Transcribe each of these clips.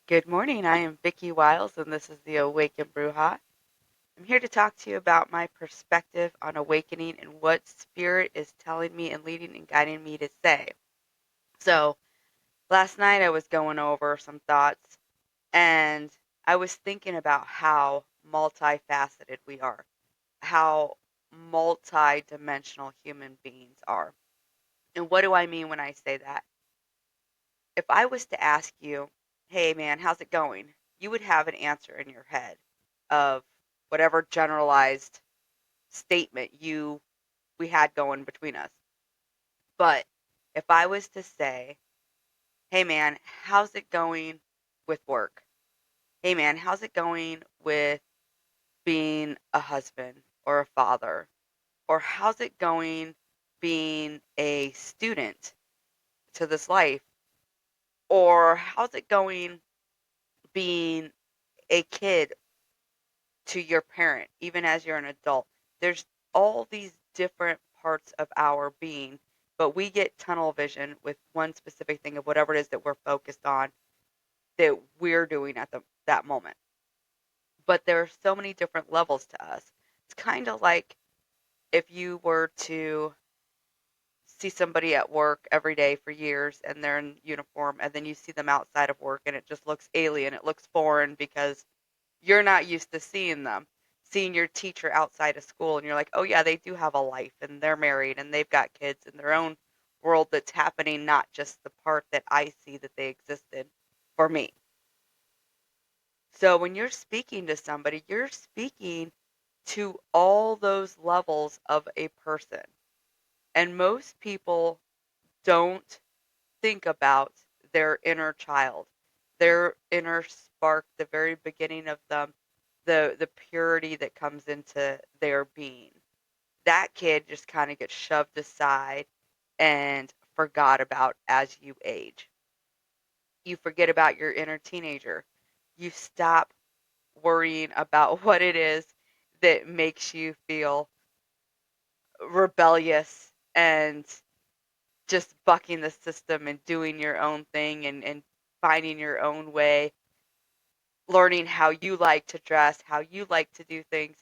Good morning. I am Vicki Wiles, and this is the Awaken Bruja. I'm here to talk to you about my perspective on awakening and what Spirit is telling me and leading and guiding me to say. So, last night I was going over some thoughts, and I was thinking about how multifaceted we are, how multidimensional human beings are. And what do I mean when I say that? If I was to ask you, hey man, how's it going? You would have an answer in your head of whatever generalized statement you we had going between us. But if I was to say, hey man, how's it going with work? Hey man, how's it going with being a husband or a father? Or how's it going being a student to this life? Or how's it going being a kid to your parent, even as you're an adult? There's all these different parts of our being, but we get tunnel vision with one specific thing of whatever it is that we're focused on that we're doing at that moment. But there are so many different levels to us. It's kind of like if you were to see somebody at work every day for years and they're in uniform, and then you see them outside of work and it just looks alien, it looks foreign because you're not used to seeing them. Seeing your teacher outside of school and you're like, "Oh yeah, they do have a life and they're married and they've got kids in their own world that's happening, not just the part that I see that they existed for me." So when you're speaking to somebody, you're speaking to all those levels of a person. And most people don't think about their inner child, their inner spark, the very beginning of them, the purity that comes into their being. That kid just kind of gets shoved aside and forgot about as you age. You forget about your inner teenager. You stop worrying about what it is that makes you feel rebellious and just bucking the system and doing your own thing and finding your own way, learning how you like to dress, how you like to do things,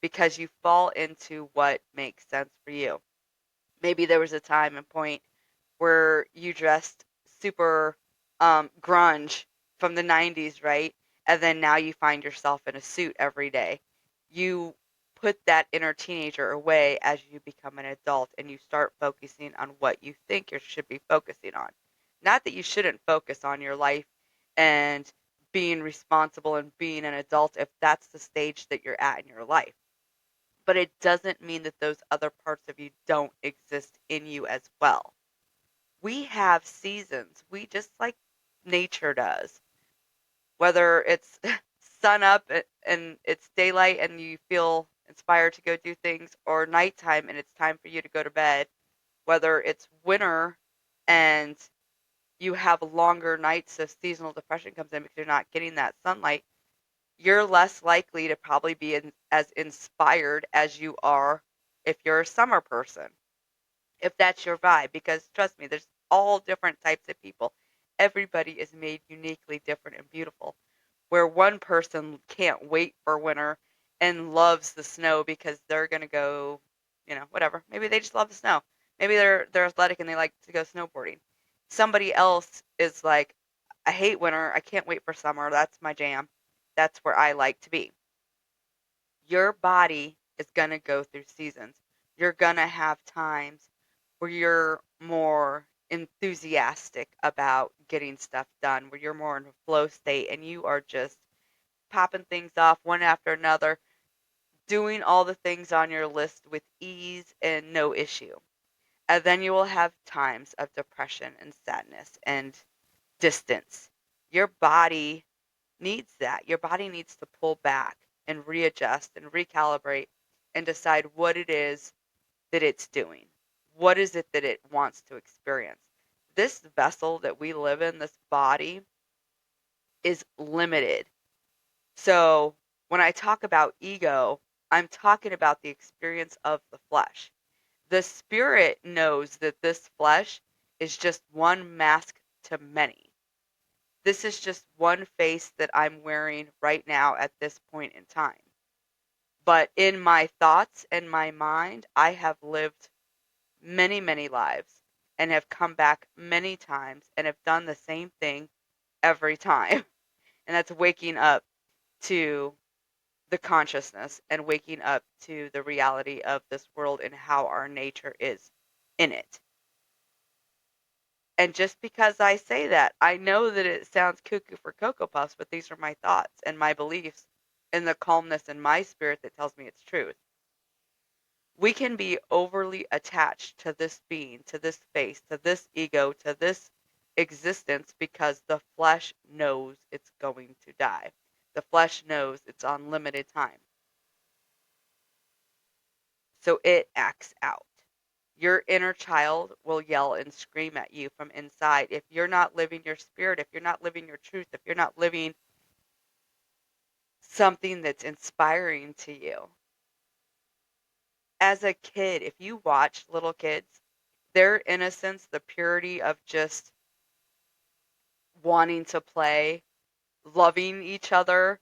because you fall into what makes sense for you. Maybe there was a time and point where you dressed super grunge from the 90s, right? And then now you find yourself in a suit every day. You put that inner teenager away as you become an adult and you start focusing on what you think you should be focusing on. Not that you shouldn't focus on your life and being responsible and being an adult if that's the stage that you're at in your life, but it doesn't mean that those other parts of you don't exist in you as well. We have seasons. We just like nature does. Whether it's sun up and it's daylight and you feel inspired to go do things, or nighttime and it's time for you to go to bed. Whether it's winter and you have longer nights, so seasonal depression comes in because you're not getting that sunlight, you're less likely to probably be as inspired as you are if you're a summer person, if that's your vibe. Because trust me, there's all different types of people. Everybody is made uniquely different and beautiful. Where one person can't wait for winter and loves the snow because they're gonna go, whatever. Maybe they just love the snow. Maybe they're athletic and they like to go snowboarding. Somebody else is like, I hate winter. I can't wait for summer. That's my jam. That's where I like to be. Your body is going to go through seasons. You're going to have times where you're more enthusiastic about getting stuff done, where you're more in a flow state and you are just popping things off one after another, doing all the things on your list with ease and no issue. And then you will have times of depression and sadness and distance. Your body needs that. Your body needs to pull back and readjust and recalibrate and decide what it is that it's doing. What is it that it wants to experience? This vessel that we live in, this body, is limited. So when I talk about ego, I'm talking about the experience of the flesh. The spirit knows that this flesh is just one mask to many. This is just one face that I'm wearing right now at this point in time. But in my thoughts and my mind, I have lived many, many lives and have come back many times and have done the same thing every time. And that's waking up to the consciousness and waking up to the reality of this world and how our nature is in it. And just because I say that, I know that it sounds cuckoo for Cocoa Puffs, but these are my thoughts and my beliefs and the calmness in my spirit that tells me it's truth. We can be overly attached to this being, to this face, to this ego, to this existence because the flesh knows it's going to die. The flesh knows it's on limited time. So it acts out. Your inner child will yell and scream at you from inside if you're not living your spirit, if you're not living your truth, if you're not living something that's inspiring to you. As a kid, if you watch little kids, their innocence, the purity of just wanting to play, loving each other.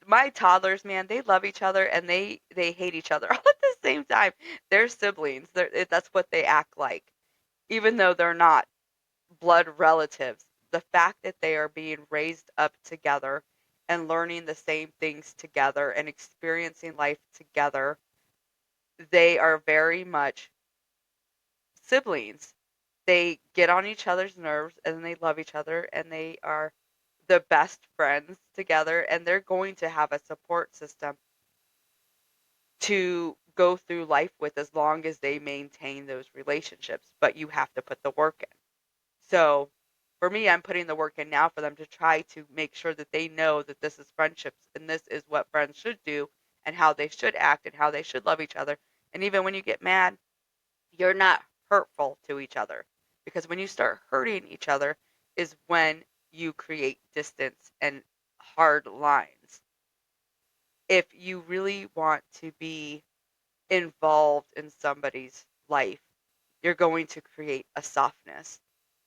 My toddlers, man, they love each other and they hate each other all at the same time. They're siblings. That's what they act like, even though they're not blood relatives. The fact that they are being raised up together and learning the same things together and experiencing life together, they are very much siblings. They get on each other's nerves and they love each other and they are the best friends together and they're going to have a support system to go through life with as long as they maintain those relationships, but you have to put the work in. So, for me, I'm putting the work in now for them to try to make sure that they know that this is friendships and this is what friends should do and how they should act and how they should love each other. And even when you get mad, you're not hurtful to each other. Because when you start hurting each other is when you create distance and hard lines. If you really want to be involved in somebody's life, you're going to create a softness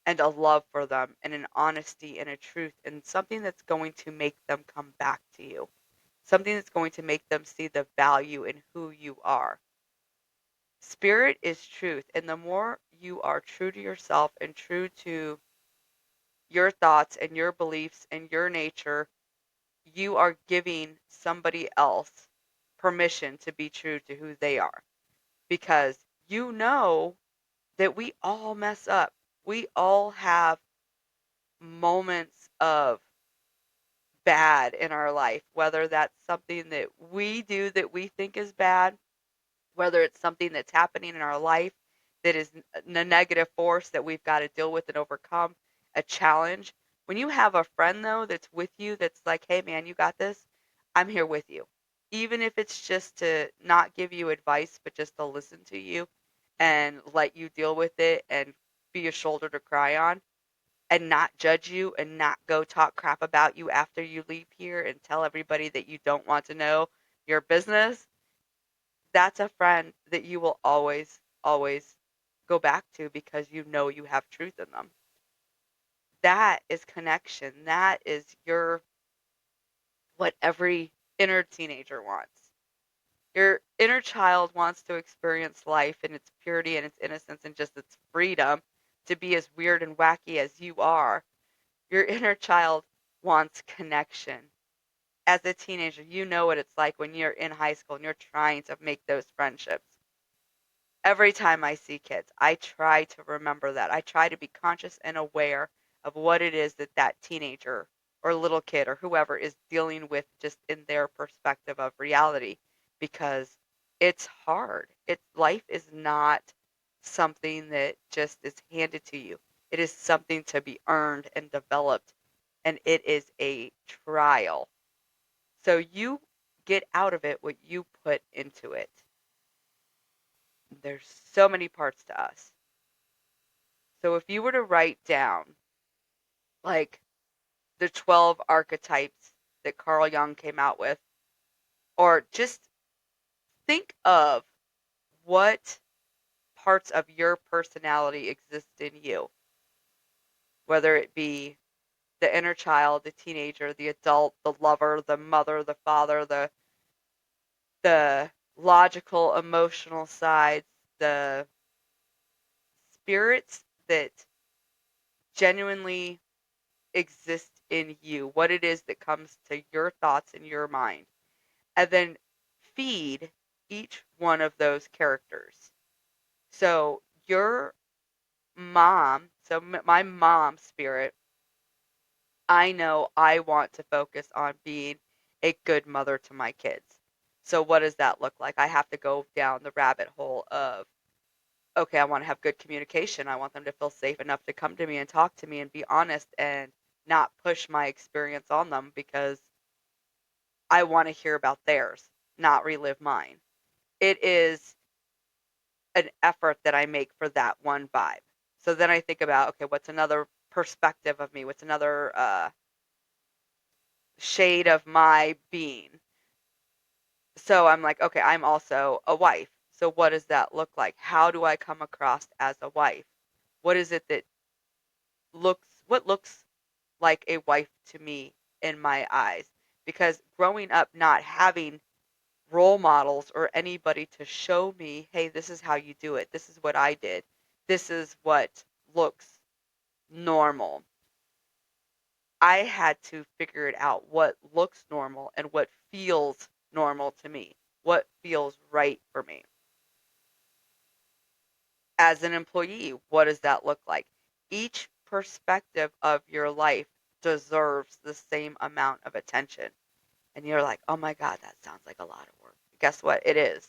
and a love for them and an honesty and a truth and something that's going to make them come back to you. Something that's going to make them see the value in who you are. Spirit is truth, and the more you are true to yourself and true to your thoughts and your beliefs and your nature, you are giving somebody else permission to be true to who they are. Because you know that we all mess up. We all have moments of bad in our life, whether that's something that we do that we think is bad, whether it's something that's happening in our life that is a negative force that we've got to deal with and overcome, a challenge. When you have a friend, though, that's with you, that's like, hey, man, you got this, I'm here with you. Even if it's just to not give you advice, but just to listen to you and let you deal with it and be a shoulder to cry on and not judge you and not go talk crap about you after you leave here and tell everybody that you don't want to know your business, that's a friend that you will always, always go back to because you know you have truth in them. That is connection. That is what every inner teenager wants. Your inner child wants to experience life in its purity and its innocence and just its freedom to be as weird and wacky as you are. Your inner child wants connection. As a teenager, you know what it's like when you're in high school and you're trying to make those friendships. Every time I see kids, I try to remember that. I try to be conscious and aware of what it is that that teenager or little kid or whoever is dealing with just in their perspective of reality because it's hard. Life is not something that just is handed to you. It is something to be earned and developed, and it is a trial. So you get out of it what you put into it. There's so many parts to us. So if you were to write down like the 12 archetypes that Carl Jung came out with, or just think of what parts of your personality exist in you, whether it be the inner child, the teenager, the adult, the lover, the mother, the father, the logical, emotional sides, the spirits that genuinely exist in you, what it is that comes to your thoughts in your mind, and then feed each one of those characters. So your mom, so my mom spirit, I know I want to focus on being a good mother to my kids. So what does that look like? I have to go down the rabbit hole of, okay, I want to have good communication. I want them to feel safe enough to come to me and talk to me and be honest and not push my experience on them because I want to hear about theirs, not relive mine. It is an effort that I make for that one vibe. So then I think about, okay, what's another perspective of me? What's another shade of my being? So I'm like, okay, I'm also a wife. So what does that look like? How do I come across as a wife? What is it that what looks like a wife to me in my eyes? Because growing up not having role models or anybody to show me, hey, this is how you do it. This is what I did. This is what looks normal. I had to figure it out what looks normal and what feels normal to me, what feels right for me. As an employee, what does that look like? Each perspective of your life deserves the same amount of attention. And you're like, oh my God, that sounds like a lot of work. Guess what? It is.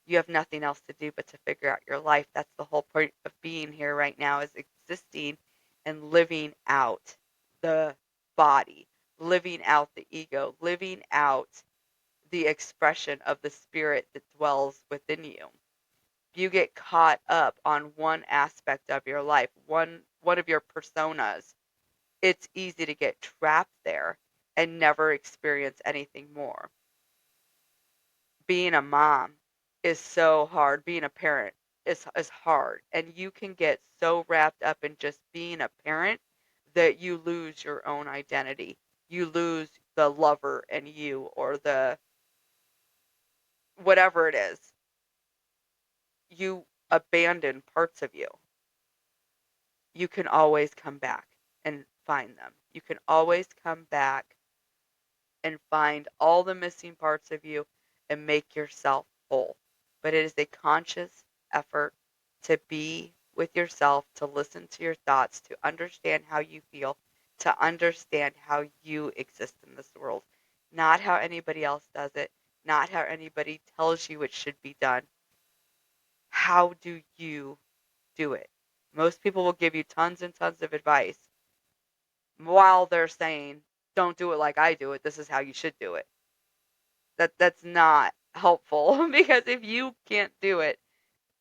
You have nothing else to do but to figure out your life. That's the whole point of being here right now, is existing and living out the body, living out the ego, living out the expression of the spirit that dwells within you. You get caught up on one aspect of your life, one of your personas, it's easy to get trapped there and never experience anything more. Being a mom is so hard. Being a parent is hard. And you can get so wrapped up in just being a parent that you lose your own identity. You lose the lover in you or the whatever it is. You abandon parts of you. You can always come back and find them. You can always come back and find all the missing parts of you and make yourself whole. But it is a conscious effort to be with yourself, to listen to your thoughts, to understand how you feel, to understand how you exist in this world, not how anybody else does it, not how anybody tells you it should be done. How do you do it? Most people will give you tons and tons of advice while they're saying, don't do it like I do it. This is how you should do it. That's not helpful because if you can't do it,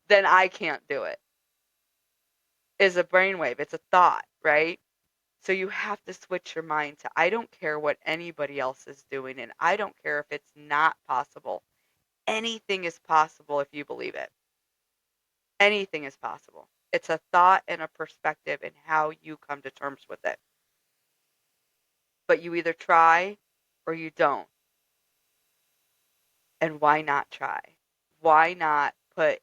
then I can't do it. Is a brainwave. It's a thought, right? So you have to switch your mind to I don't care what anybody else is doing and I don't care if it's not possible. Anything is possible if you believe it. Anything is possible. It's a thought and a perspective and how you come to terms with it. But you either try or you don't. And why not try? Why not put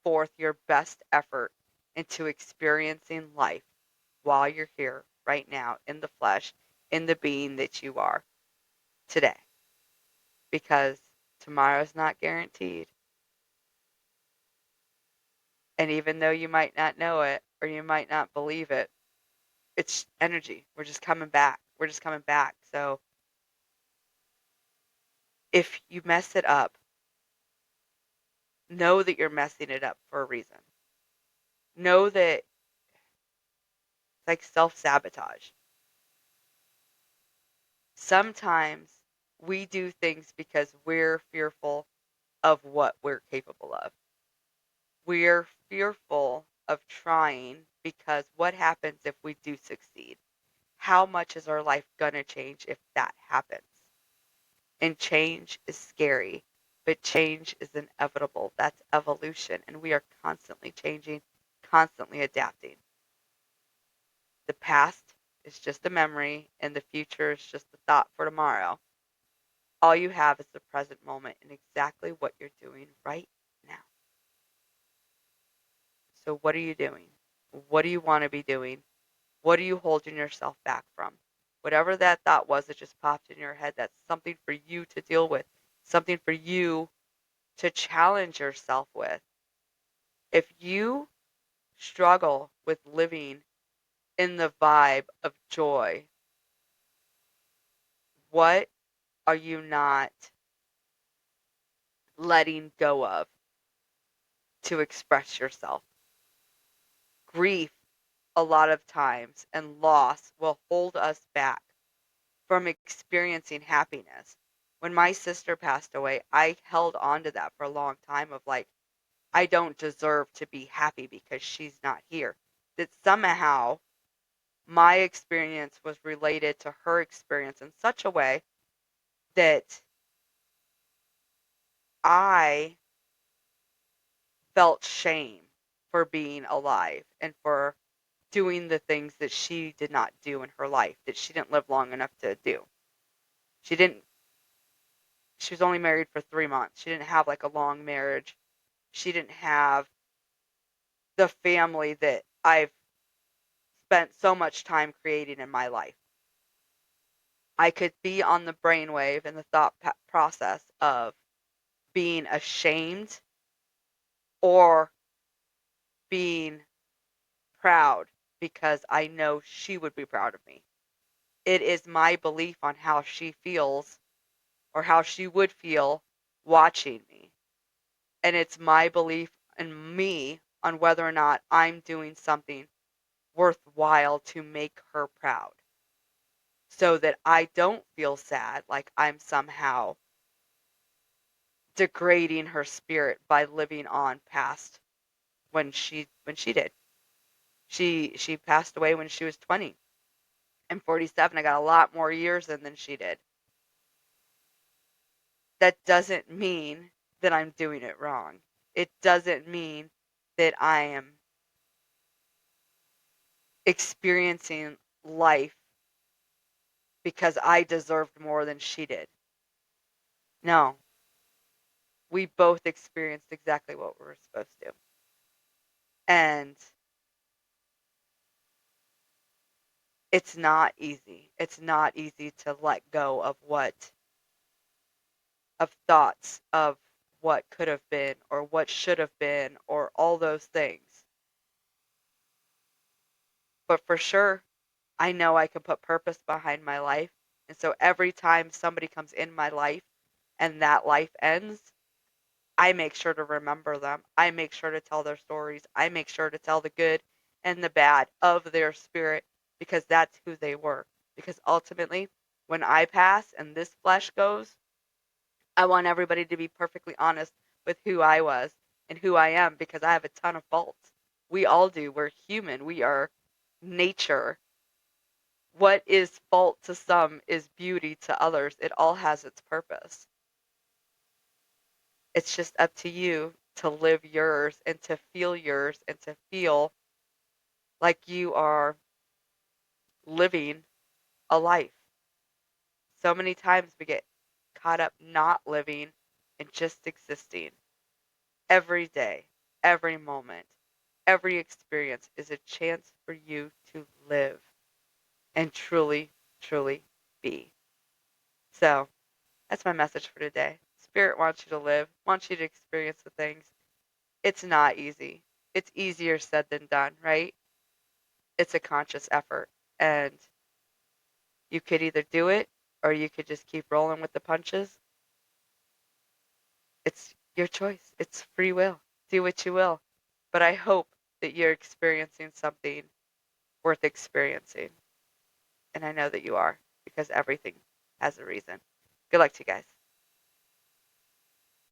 forth your best effort into experiencing life while you're here right now in the flesh, in the being that you are today? Because tomorrow's not guaranteed. And even though you might not know it or you might not believe it, it's energy. We're just coming back. We're just coming back. So if you mess it up, know that you're messing it up for a reason. Know that it's like self sabotage. Sometimes we do things because we're fearful of what we're capable of. We're fearful of trying because what happens if we do succeed? How much is our life going to change if that happens? And change is scary, but change is inevitable. That's evolution, and we are constantly changing, constantly adapting. The past is just a memory, and the future is just a thought for tomorrow. All you have is the present moment and exactly what you're doing right now. So, what are you doing? What do you want to be doing? What are you holding yourself back from? Whatever that thought was that just popped in your head, that's something for you to deal with, something for you to challenge yourself with. If you struggle with living in the vibe of joy, what are you not letting go of to express yourself? Grief, a lot of times, and loss will hold us back from experiencing happiness. When my sister passed away, I held on to that for a long time of like, I don't deserve to be happy because she's not here. That somehow my experience was related to her experience in such a way that I felt shame for being alive and for doing the things that she did not do in her life, that she didn't live long enough to do. She didn't, she was only married for 3 months. She didn't have like a long marriage. She didn't have the family that I've spent so much time creating in my life. I could be on the brainwave and the thought process of being ashamed or being proud because I know she would be proud of me. It is my belief on how she feels or how she would feel watching me. And it's my belief in me on whether or not I'm doing something worthwhile to make her proud so that I don't feel sad like I'm somehow degrading her spirit by living on past when she did. She passed away when she was 20. I'm 47. I got a lot more years than she did. That doesn't mean that I'm doing it wrong. It doesn't mean that I am experiencing life because I deserved more than she did. No, we both experienced exactly what we were supposed to. And it's not easy. It's not easy to let go of thoughts of what could have been or what should have been or all those things. But for sure, I know I can put purpose behind my life. And so every time somebody comes in my life and that life ends, I make sure to remember them. I make sure to tell their stories. I make sure to tell the good and the bad of their spirit because that's who they were. Because ultimately, when I pass and this flesh goes, I want everybody to be perfectly honest with who I was and who I am because I have a ton of faults. We all do. We're human. We are nature. What is fault to some is beauty to others. It all has its purpose. It's just up to you to live yours and to feel yours and to feel like you are living a life. So many times we get caught up not living and just existing. Every day, every moment, every experience is a chance for you to live and truly, truly be. So that's my message for today. Spirit wants you to live, wants you to experience the things. It's not easy. It's easier said than done, right? It's a conscious effort. And you could either do it or you could just keep rolling with the punches. It's your choice. It's free will. Do what you will. But I hope that you're experiencing something worth experiencing. And I know that you are because everything has a reason. Good luck to you guys.